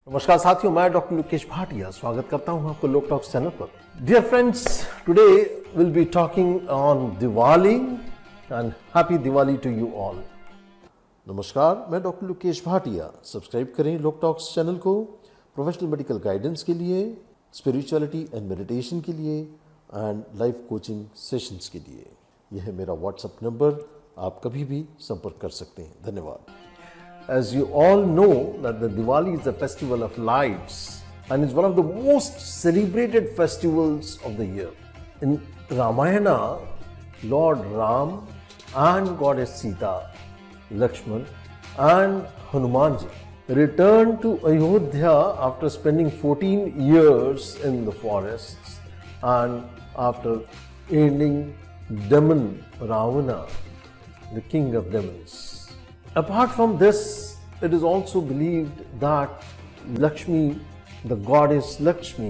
नमस्कार साथियों, मैं डॉक्टर लोकेश भाटिया स्वागत करता हूं आपको लोक टॉक्स चैनल पर। Dear friends, today will be talking on Diwali and happy Diwali to you all. नमस्कार, मैं डॉक्टर लोकेश भाटिया। सब्सक्राइब करें लोक टॉक्स चैनल को प्रोफेशनल मेडिकल गाइडेंस के लिए, स्पिरिचुअलिटी एंड मेडिटेशन के लिए एंड लाइफ कोचिंग सेशंस के लिए। यह है मेरा व्हाट्सएप नंबर, आप कभी भी संपर्क कर सकते हैं। धन्यवाद। As you all know that the Diwali is a festival of lights and is one of the most celebrated festivals of the year. In Ramayana, Lord Ram and Goddess Sita, Lakshman and Hanumanji returned to Ayodhya after spending 14 years in the forests and after ending demon Ravana, the king of demons. Apart from this, it is also believed that Lakshmi, the goddess Lakshmi,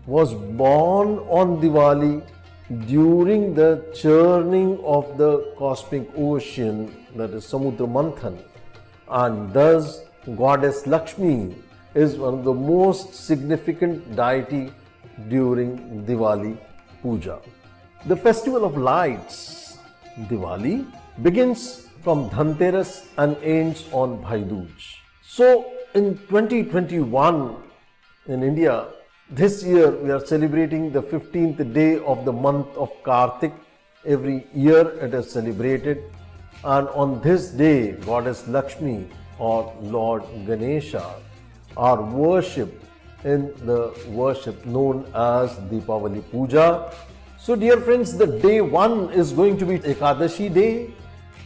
was born on Diwali during the churning of the cosmic ocean, that is Samudra Manthan, and thus goddess Lakshmi is one of the most significant deity during Diwali Puja. The festival of lights, Diwali, begins from Dhanteras and ends on Bhai Dooj. So in 2021 in India, this year we are celebrating the 15th day of the month of Kartik. Every year it is celebrated, and on this day Goddess Lakshmi or Lord Ganesha are worshipped in the worship known as Deepavali Puja. So dear friends, the day 1 is going to be Ekadashi day,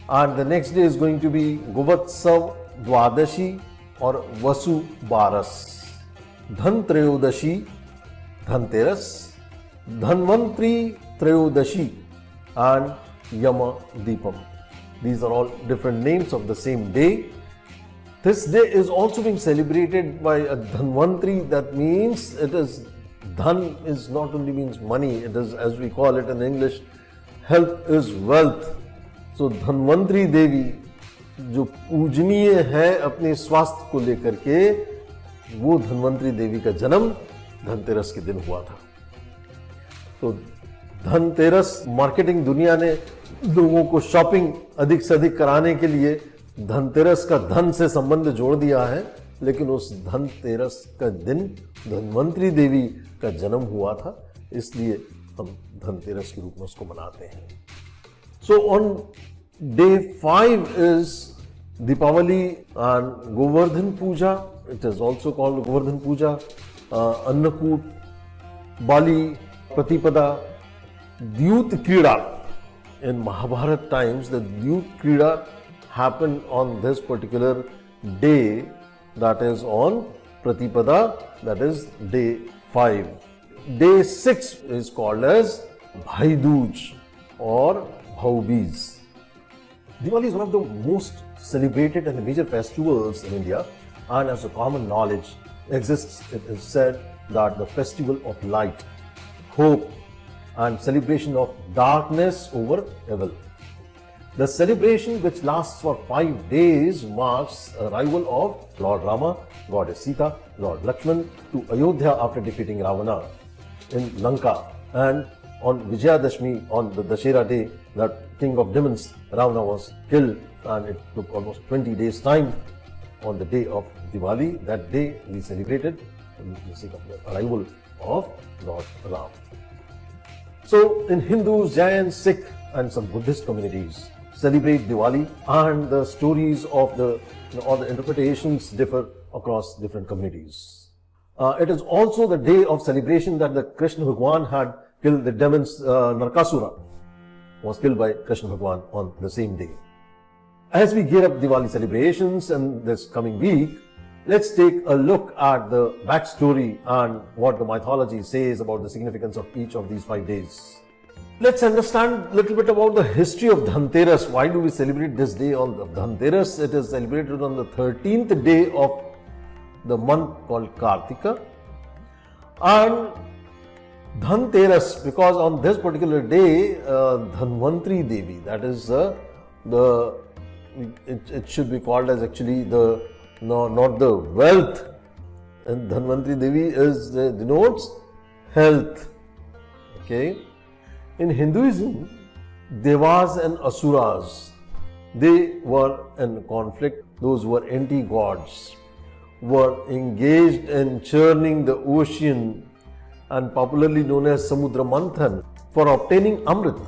and the next day is going to be Govatsav Dwadashi or Vasu Baras. Dhan Trayodashi, Dhanteras, Dhanvantri Trayodashi and Yama Deepam. These are all different names of the same day. This day is also being celebrated by a Dhanvantri. That means it is Dhan is not only means money, it is, as we call it in English, health is wealth. तो धन्वंतरी देवी जो पूजनीय है अपने स्वास्थ्य को लेकर के, वो धन्वंतरी देवी का जन्म धनतेरस के दिन हुआ था। तो धनतेरस मार्केटिंग दुनिया ने लोगों को शॉपिंग अधिक से अधिक कराने के लिए धनतेरस का धन से संबंध जोड़ दिया है, लेकिन उस धनतेरस का दिन धन्वंतरी देवी का जन्म हुआ था, इसलिए हम धनतेरस के रूप में उसको मनाते हैं। So on day 5 is Deepavali and Govardhan Puja. It is also called Govardhan Puja, Annakut, Bali, Pratipada, Dyut Krida. In Mahabharata times, the Dyut Krida happened on this particular day, that is on Pratipada, that is day 5. Day 6 is called as Bhai Dooj or Bhau-Beej. Diwali is one of the most celebrated and major festivals in India, and as a common knowledge exists, it is said that the festival of light, hope and celebration of darkness over evil. The celebration, which lasts for 5 days, marks the arrival of Lord Rama, Goddess Sita, Lord Lakshman to Ayodhya after defeating Ravana in Lanka, and on Vijayadashmi, on the Dashera day, that king of demons Ravana was killed, and it took almost 20 days time. On the day of Diwali, that day we celebrated the arrival of Lord Ram. So in Hindus, Jains, Sikh and some Buddhist communities celebrate Diwali, and the stories of or the interpretations differ across different communities. It is also the day of celebration that the Krishna Bhagwan had killed the demons. Narkasura was killed by Krishna Bhagwan on the same day. As we gear up Diwali celebrations in this coming week, let's take a look at the backstory and what the mythology says about the significance of each of these 5 days. Let's understand a little bit about the history of Dhanteras. Why do we celebrate this day on Dhanteras? It is celebrated on the 13th day of the month called Kartika. And Dhanteras, because on this particular day, Dhanvantri Devi, that is it should be called as actually the not the wealth and Dhanvantri Devi denotes health. Okay. In Hinduism, Devas and Asuras, they were in conflict. Those were anti-gods, were engaged in churning the ocean and popularly known as Samudra Manthan for obtaining Amrit,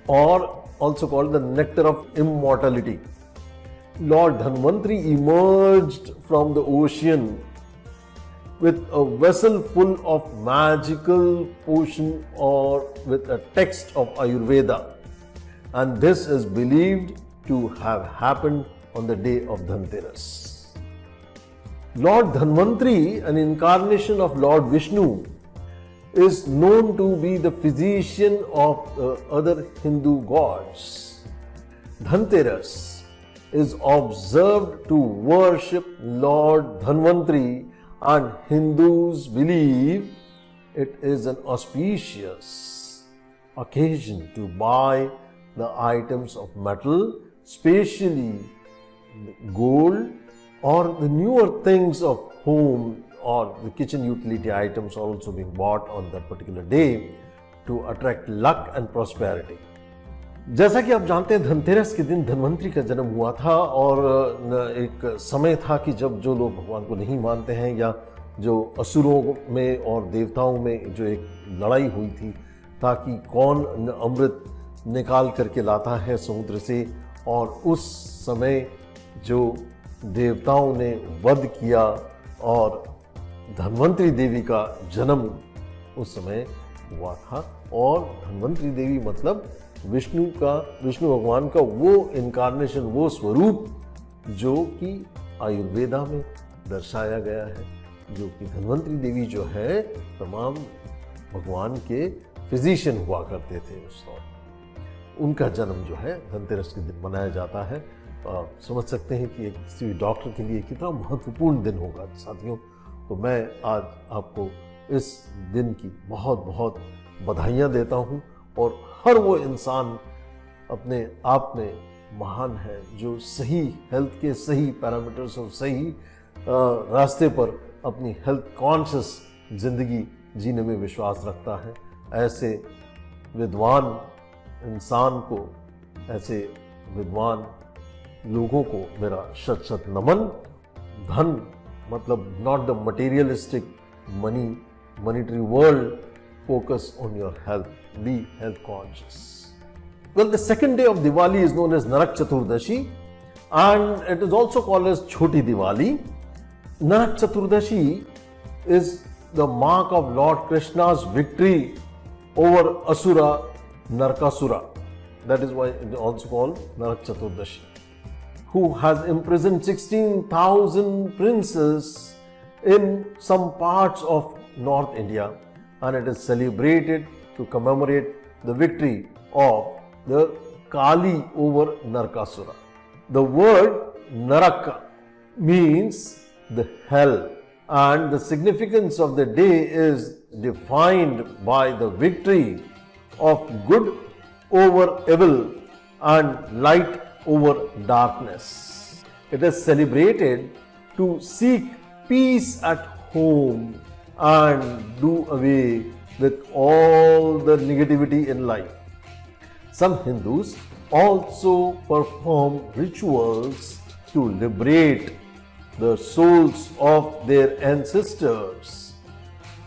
or also called the nectar of immortality. Lord Dhanvantri emerged from the ocean with a vessel full of magical potion or with a text of Ayurveda, and this is believed to have happened on the day of Dhanteras. Lord Dhanvantri, an incarnation of Lord Vishnu, is known to be the physician of other Hindu gods. Dhanteras is observed to worship Lord Dhanvantri, and Hindus believe it is an auspicious occasion to buy the items of metal, especially gold or the newer things of home, or the kitchen utility items are also being bought on that particular day to attract luck and prosperity. जैसा कि आप जानते हैं, धनतेरस के दिन धन्वंतरी का जन्म हुआ था, और एक समय था कि जब जो लोग भगवान को नहीं मानते हैं, या जो असुरों में और देवताओं में जो एक लड़ाई हुई थी ताकि कौन अमृत निकाल करके लाता है समुद्र से, और उस समय जो देवताओं ने वध किया और धन्वंतरी देवी का जन्म उस समय हुआ था। और धन्वंतरी देवी मतलब विष्णु भगवान का वो इनकारनेशन, वो स्वरूप जो कि आयुर्वेदा में दर्शाया गया है, जो कि धन्वंतरी देवी जो है तमाम भगवान के फिजिशियन हुआ करते थे उस दौर। उनका जन्म जो है धनतेरस के दिन मनाया जाता है। समझ सकते हैं कि एक किसी डॉक्टर के लिए कितना महत्वपूर्ण दिन होगा साथियों। तो मैं आज आपको इस दिन की बहुत बहुत बधाइयाँ देता हूँ, और हर वो इंसान अपने आप में महान है जो सही हेल्थ के सही पैरामीटर्स और सही रास्ते पर अपनी हेल्थ कॉन्शियस जिंदगी जीने में विश्वास रखता है। ऐसे विद्वान इंसान को, ऐसे विद्वान लोगों को मेरा शत शत नमन। धन मतलब not the materialistic monetary world. Focus on your health. Be health conscious. Well, the second day of Diwali is known as Narak Chaturdashi, and it is also called as Choti Diwali. Narak Chaturdashi is the mark of Lord Krishna's victory over Asura Narkasura. That is why it is also called Narak Chaturdashi, who has imprisoned 16,000 princes in some parts of North India, and it is celebrated to commemorate the victory of the Kali over Narkasura. The word Naraka means the hell, and the significance of the day is defined by the victory of good over evil and light over darkness. It is celebrated to seek peace at home and do away with all the negativity in life. Some Hindus also perform rituals to liberate the souls of their ancestors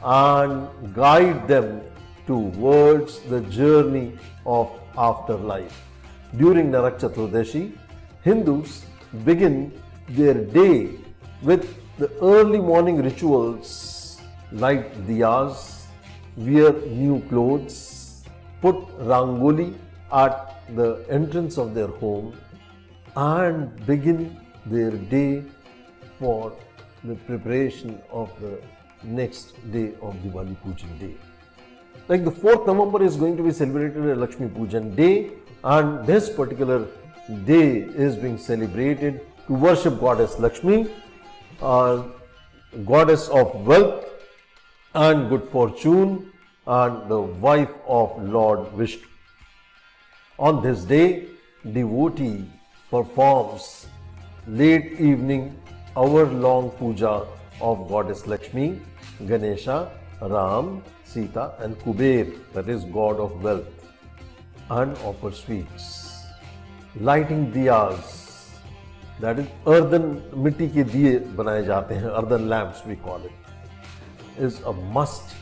and guide them towards the journey of afterlife. During Narak Chaturdashi, Hindus begin their day with the early morning rituals, light diyas, wear new clothes, put rangoli at the entrance of their home, and begin their day for the preparation of the next day of Diwali Pujan Day. Like the 4th November is going to be celebrated as Lakshmi Pujan Day, and this particular day is being celebrated to worship Goddess Lakshmi, Goddess of wealth and good fortune, and the wife of Lord Vishnu. On this day, devotee performs late evening hour-long puja of goddess Lakshmi, Ganesha, Ram, Sita and Kuber, that is god of wealth, and offer sweets. Lighting diyas, that is earthen मिट्टी के दिए बनाए जाते हैं, earthen lamps we call it, is a must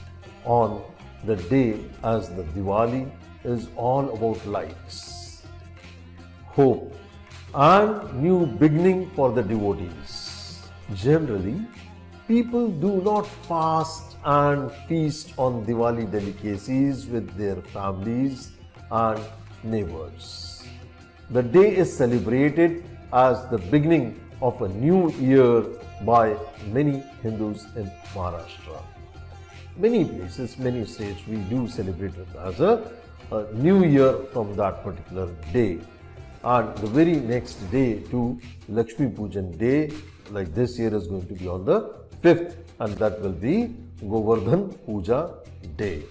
on the day, as the Diwali is all about lights, hope and new beginning for the devotees. Generally, people do not fast and feast on Diwali delicacies with their families and neighbors. The day is celebrated as the beginning of a new year by many Hindus in Maharashtra. Many places, many states, we do celebrate it as a new year from that particular day. And the very next day to Lakshmi Pujan day, like this year, is going to be on the 5th, and that will be Govardhan Puja day.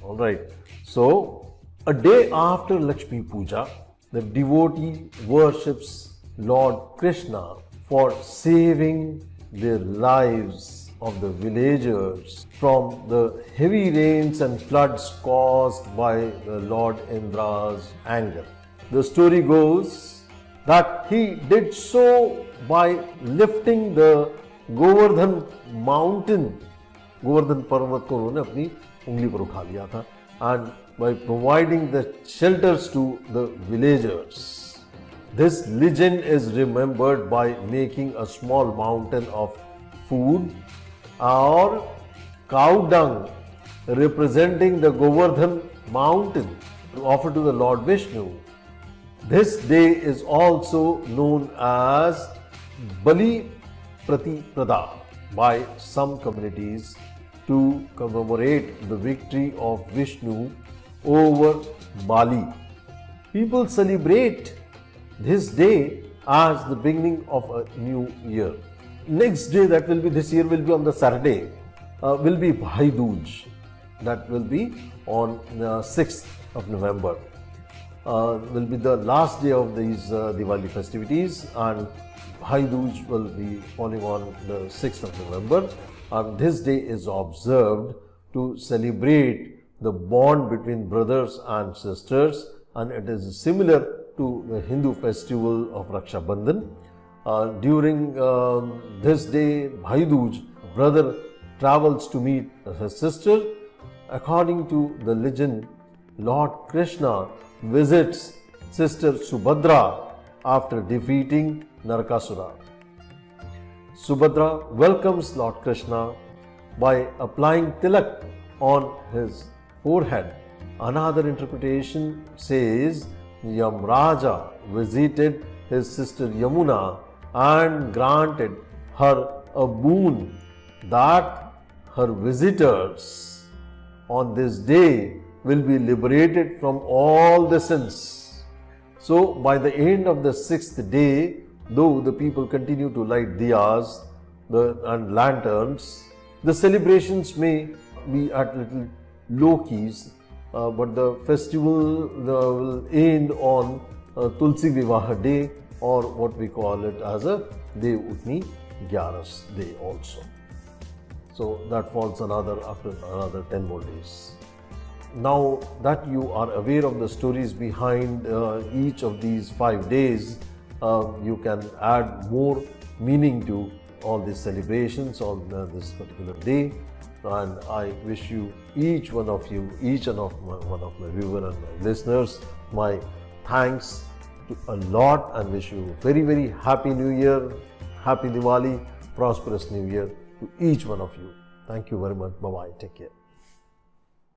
Alright, so a day after Lakshmi Puja, the devotee worships Lord Krishna for saving their lives of the villagers from the heavy rains and floods caused by the Lord Indra's anger. The story goes that he did so by lifting the Govardhan mountain. Govardhan पर्वत को उन्होंने अपनी उंगली पर उठा लिया था, and by providing the shelters to the villagers. This legend is remembered by making a small mountain of food or cow dung representing the Govardhan mountain to offer to the Lord Vishnu. This day is also known as Bali Pratipada by some communities to commemorate the victory of Vishnu over Bali. People celebrate this day as the beginning of a new year. Next day, that will be this year, will be on the Saturday, will be Bhai Dooj. That will be on the 6th of November. Will be the last day of these Diwali festivities, and Bhai Dooj will be falling on the 6th of November. And this day is observed to celebrate the bond between brothers and sisters, and it is similar to the Hindu festival of Raksha Bandhan. During this day, Bhai Dooj, brother travels to meet his sister. According to the legend, Lord Krishna visits sister Subhadra after defeating Narakasura. Subhadra welcomes Lord Krishna by applying tilak on his forehead. Another interpretation says Yamraja visited his sister Yamuna and granted her a boon that her visitors on this day will be liberated from all the sins. So by the end of the 6th day, though the people continue to light diyas and lanterns, the celebrations may be at little low keys, but the festival will end on Tulsi Vivaha day, or what we call it as a Dev Utni Gyaras day also. So that falls after another 10 more days. Now that you are aware of the stories behind each of these 5 days, you can add more meaning to all these celebrations on this particular day. And I wish you, each one of you, one of my viewers and my listeners, my thanks a lot, and wish you a very, very happy New Year, happy Diwali, prosperous New Year to each one of you. Thank you very much. Bye-bye. Take care.